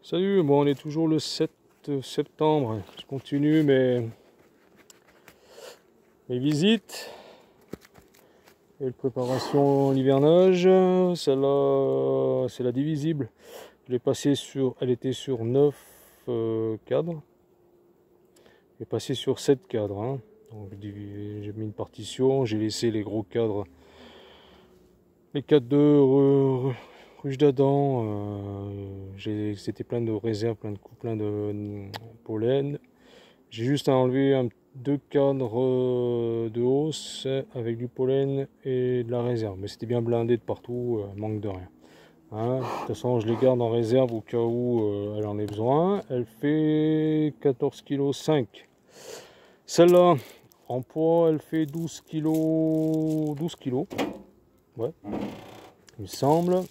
Salut, bon on est toujours le 7 septembre, je continue mes visites et préparation à l'hivernage. Celle-là c'est la divisible, je l'ai passée sur, elle était sur 9 cadres, j'ai passé sur 7 cadres, hein. Donc j'ai mis une partition, j'ai laissé les gros cadres, les cadres de ruche d'Adam, c'était plein de réserves, plein de coups, plein de pollen. J'ai juste à enlever deux cadres de hausse avec du pollen et de la réserve. Mais c'était bien blindé de partout, manque de rien. Hein, de toute façon, je les garde en réserve au cas où elle en ait besoin. Elle fait 14,5 kg. Celle-là, en poids, elle fait 12 kg. 12 kg. Ouais, il me semble.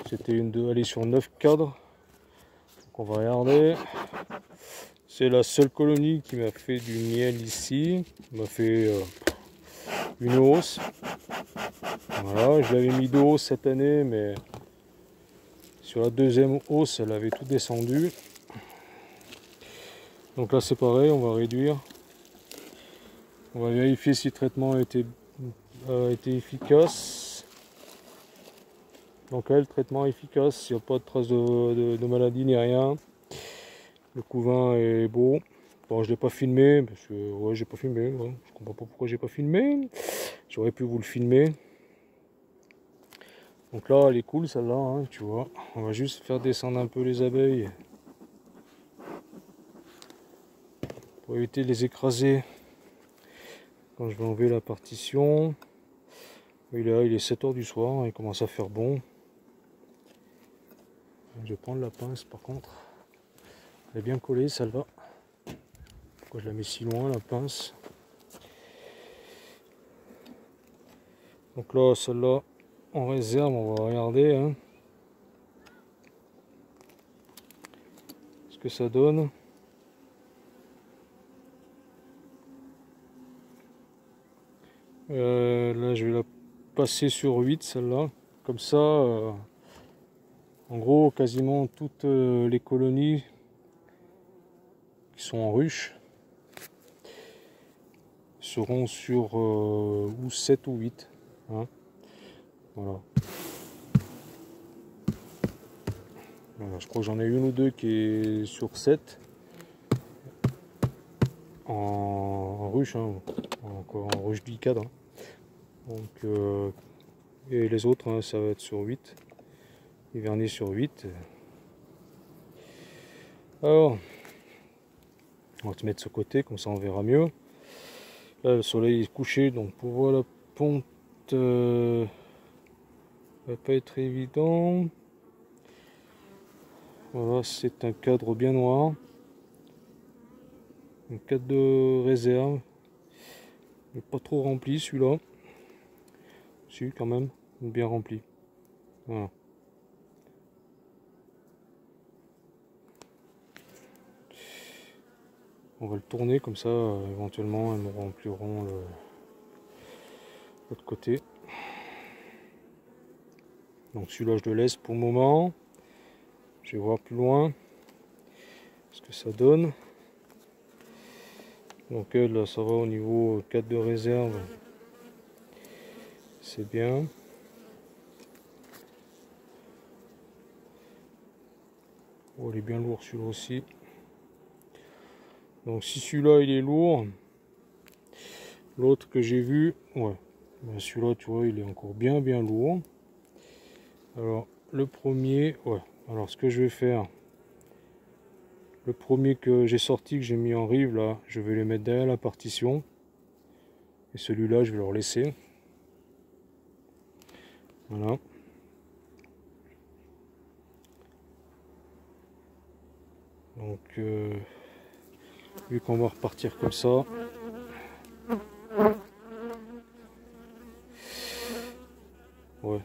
C'était une de aller sur 9 cadres. Donc on va regarder. C'est la seule colonie qui m'a fait du miel ici. Il m'a fait une hausse. Voilà, je l'avais mis deux hausses cette année, mais sur la deuxième hausse, elle avait tout descendu. Donc là c'est pareil, on va réduire. On va vérifier si le traitement a été efficace. Donc là, le traitement est efficace, il n'y a pas de traces de maladie ni rien. Le couvain est beau. Bon, je l'ai pas filmé parce que ouais, j'ai pas filmé. Ouais. Je comprends pas pourquoi j'ai pas filmé. J'aurais pu vous le filmer. Donc là, elle est cool celle-là, hein, tu vois. On va juste faire descendre un peu les abeilles pour éviter de les écraser quand je vais enlever la partition. Et là, il est 7 h du soir, il commence à faire bon. Je vais prendre la pince par contre. Elle est bien collée celle-là. Pourquoi je la mets si loin la pince? Donc là, celle-là en réserve, on va regarder hein, ce que ça donne. Là, je vais la passer sur 8 celle-là. Comme ça, en gros, quasiment toutes les colonies qui sont en ruche seront sur ou 7 ou 8. Hein. Voilà. Voilà. Je crois que j'en ai une ou deux qui est sur 7 en ruche, hein. Encore en ruche du cadre. Hein. Donc, et les autres, hein, ça va être sur 8. Hiverné sur 8. Alors, on va te mettre de ce côté, comme ça on verra mieux. Là, le soleil est couché, donc pour voir la ponte, va pas être évident. Voilà, c'est un cadre bien noir. Un cadre de réserve. Il n'est pas trop rempli celui-là. Si, quand même, bien rempli. Voilà. On va le tourner comme ça, éventuellement, elles me rempliront l'autre côté. Donc celui-là, je le laisse pour le moment. Je vais voir plus loin ce que ça donne. Donc là, ça va au niveau 4 de réserve. C'est bien. Oh, il est bien lourd celui-là aussi. Donc si celui-là il est lourd, l'autre que j'ai vu, ouais, ben, celui-là tu vois il est encore bien lourd. Alors le premier, ouais, alors ce que je vais faire, le premier que j'ai sorti, que j'ai mis en rive là, je vais les mettre derrière la partition. Et celui-là je vais le laisser. Voilà. Donc vu qu'on va repartir comme ça. Ouais. De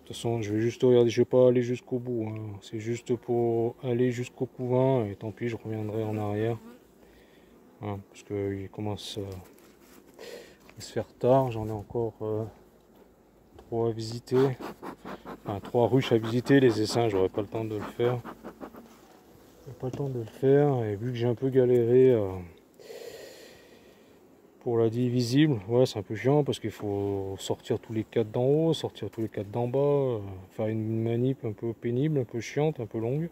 toute façon, je vais juste regarder, je vais pas aller jusqu'au bout. Hein. C'est juste pour aller jusqu'au couvain et tant pis, je reviendrai en arrière. Hein, parce qu'il commence à se faire tard. J'en ai encore 3 à visiter. Enfin, 3 ruches à visiter. Les essaims, j'aurai pas le temps de le faire. j'ai pas le temps de le faire, et vu que j'ai un peu galéré pour la divisible, ouais, c'est un peu chiant parce qu'il faut sortir tous les 4 d'en haut, sortir tous les 4 d'en bas, faire une manip un peu pénible, un peu chiante, un peu longue.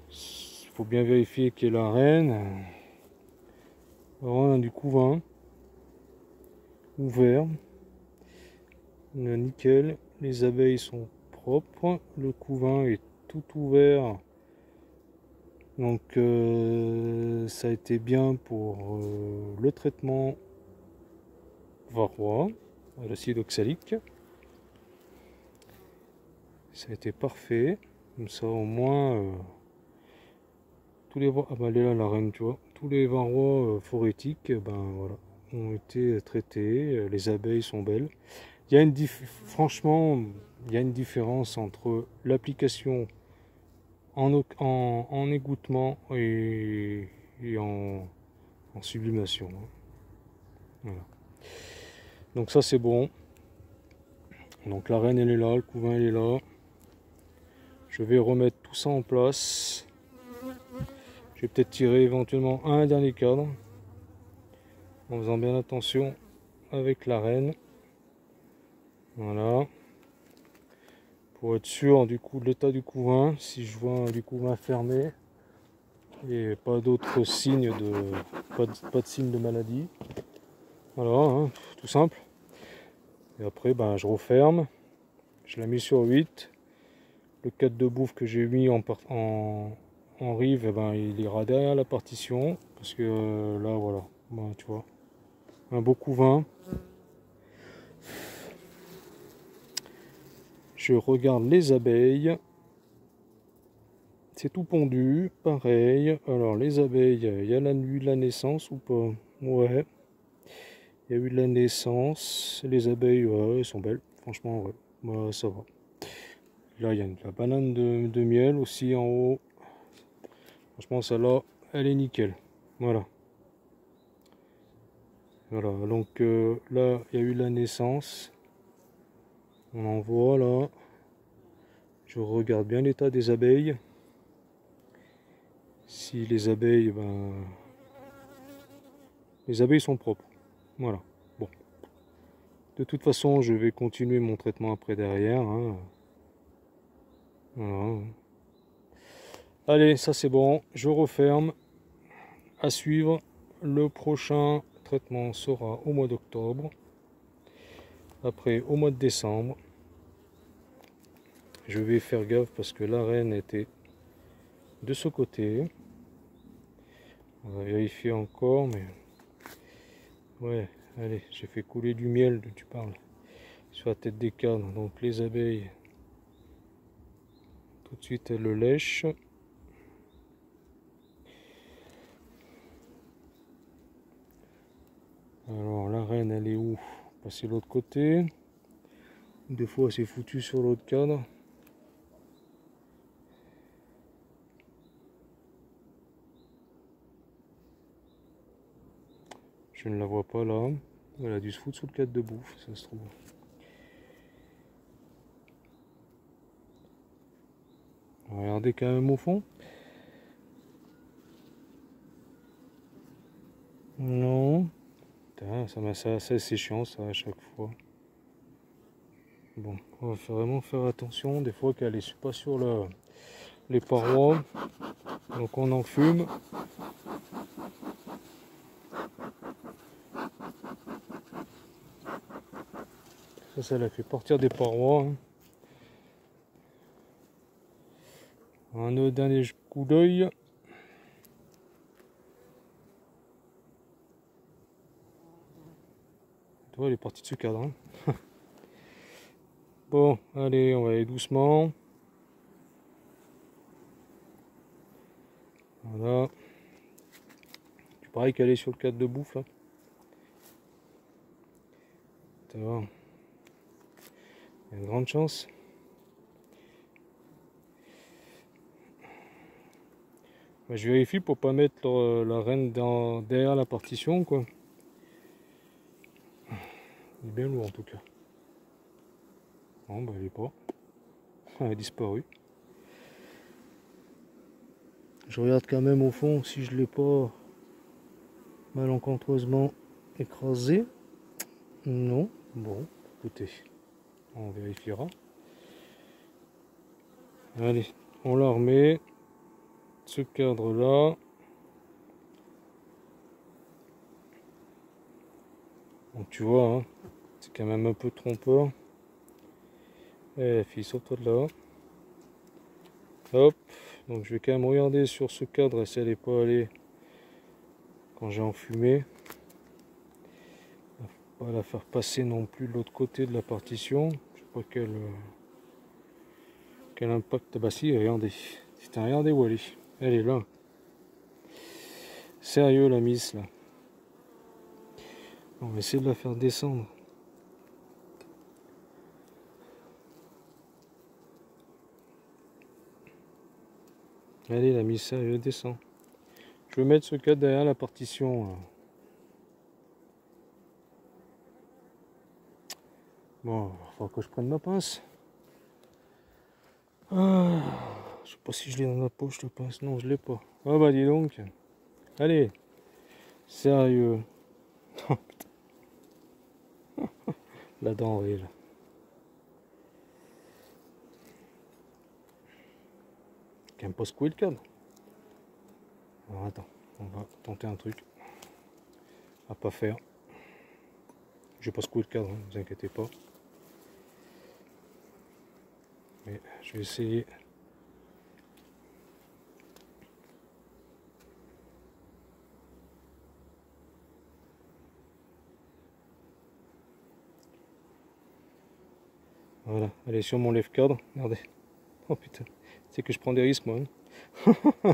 Il faut bien vérifier qu'il y ait la reine. Alors, on a du couvain ouvert, on a nickel, les abeilles sont propres, le couvain est tout ouvert. Donc ça a été bien pour le traitement varroa à l'acide oxalique. Ça a été parfait. Comme ça au moins tous les ah bah elle est là la reine, tu vois. Tous les varrois phorétiques ben voilà ont été traités. Les abeilles sont belles. Il y a franchement il y a une différence entre l'application en égouttement et en sublimation. Voilà. Donc ça c'est bon. Donc la reine elle est là, le couvain elle est là. Je vais remettre tout ça en place. Je vais peut-être tirer éventuellement un dernier cadre. En faisant bien attention avec la reine. Voilà. Pour être sûr du coup de l'état du couvain. Si je vois du couvain fermé. Et pas d'autres signes de. Pas de signes de maladie. Voilà, hein, tout simple. Et après ben, je referme. Je l'ai mis sur 8. Le cadre de bouffe que j'ai mis en rive, eh ben, il ira derrière la partition. Parce que là, voilà, ben, tu vois, un beau couvain. Je regarde les abeilles. C'est tout pondu, pareil. Alors, les abeilles, il y a eu de la naissance ou pas? Ouais, il y a eu de la naissance. Les abeilles, ouais, elles sont belles. Franchement, ouais, bah, ça va. Là, il y a la banane de miel aussi en haut. Franchement, celle-là, elle est nickel. Voilà. Voilà, donc là, il y a eu la naissance. On en voit là. Je regarde bien l'état des abeilles. Si les abeilles, ben, les abeilles sont propres. Voilà. Bon. De toute façon, je vais continuer mon traitement après derrière. Hein. Voilà. Allez, ça c'est bon. Je referme. À suivre. Le prochain traitement sera au mois d'octobre. Après, au mois de décembre. Je vais faire gaffe parce que la reine était de ce côté. On va vérifier encore, mais ouais, allez, j'ai fait couler du miel, tu parles, sur la tête des cadres. Donc les abeilles, tout de suite elles le lèchent. Alors la reine, elle est où? Passer l'autre côté. Des fois, elle s'est foutue sur l'autre cadre. Je ne la vois pas là. Elle a dû se foutre sous le cadre de bouffe, ça se trouve. Regardez quand même au fond. Non. Putain, ça c'est chiant ça à chaque fois. Bon, on va vraiment faire attention. Des fois qu'elle est pas sur les parois. Donc on en fume. Ça l'a fait partir des parois. Hein. Un dernier coup d'œil. Tu vois, elle est partie de ce cadre. Hein. Bon, allez, on va aller doucement. Voilà. Tu pareil qu'elle est sur le cadre de bouffe là. Ça va. Il y a une grande chance. Je vérifie pour pas mettre la reine derrière la partition quoi. Il est bien lourd en tout cas. Non, bah elle est pas. Elle a disparu. Je regarde quand même au fond si je l'ai pas malencontreusement écrasé. Non. Bon, écoutez, on vérifiera. Allez, on la remet. Ce cadre là. Donc tu vois, hein, c'est quand même un peu trompeur. Eh la fille, sors-toi de là. Hop, donc je vais quand même regarder sur ce cadre si elle n'est pas allée quand j'ai enfumé. Pas la faire passer non plus de l'autre côté de la partition. Je sais pas quel impact. Bah si, regardez. Putain, regardez où elle est. Elle est là. Sérieux la mise là. On va essayer de la faire descendre. Allez, la mise sérieux descend. Je vais mettre ce cadre derrière la partition. Là. Bon, il va falloir que je prenne ma pince. Ah, je sais pas si je l'ai dans la poche la pince. Non, je l'ai pas. Ah bah dis donc. Allez. Sérieux. La denrée là. Quand même pas secouer le cadre. Alors attends, on va tenter un truc. À pas faire. Je vais pas secouer le cadre, ne vous inquiétez pas. Mais je vais essayer. Voilà, allez sur mon lève-cadre, regardez. Oh putain, c'est que je prends des risques moi. Hein.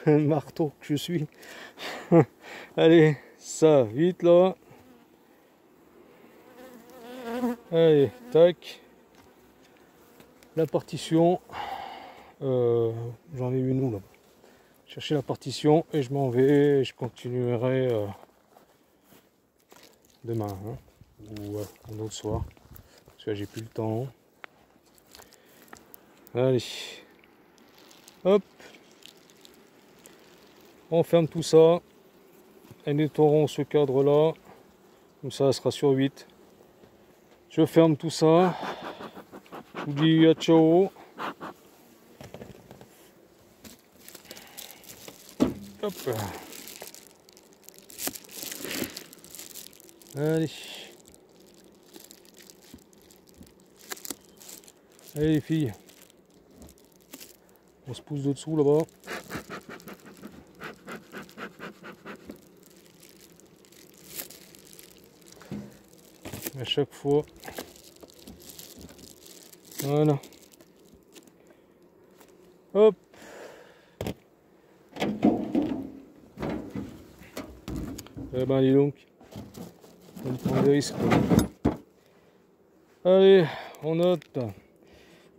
Un marteau que je suis. Allez, ça, vite là. Allez, tac. La partition. J'en ai une où là? Chercher la partition et je m'en vais. Et je continuerai demain hein, ou un autre soir. Parce que j'ai plus le temps. Allez. Hop. On ferme tout ça. Et nettoierons ce cadre là. Comme ça, sera sur 8. Je ferme tout ça. Je vous dis à ciao. Hop. Allez. Allez les filles. On se pousse de dessous là-bas. À chaque fois. Voilà. Hop. Eh ben dis donc. On prend des risques. Allez, on note.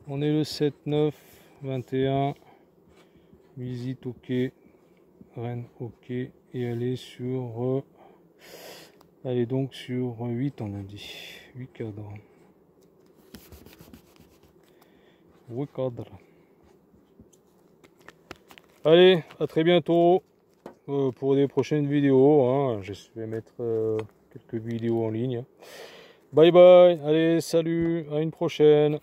On est le 7-9-21. Visite ok. Rennes ok. Et elle est sur... elle est donc sur 8 on a dit. 8 cadres. 8 cadres. Allez, à très bientôt pour des prochaines vidéos. Hein. Je vais mettre quelques vidéos en ligne. Bye bye. Allez, salut. À une prochaine.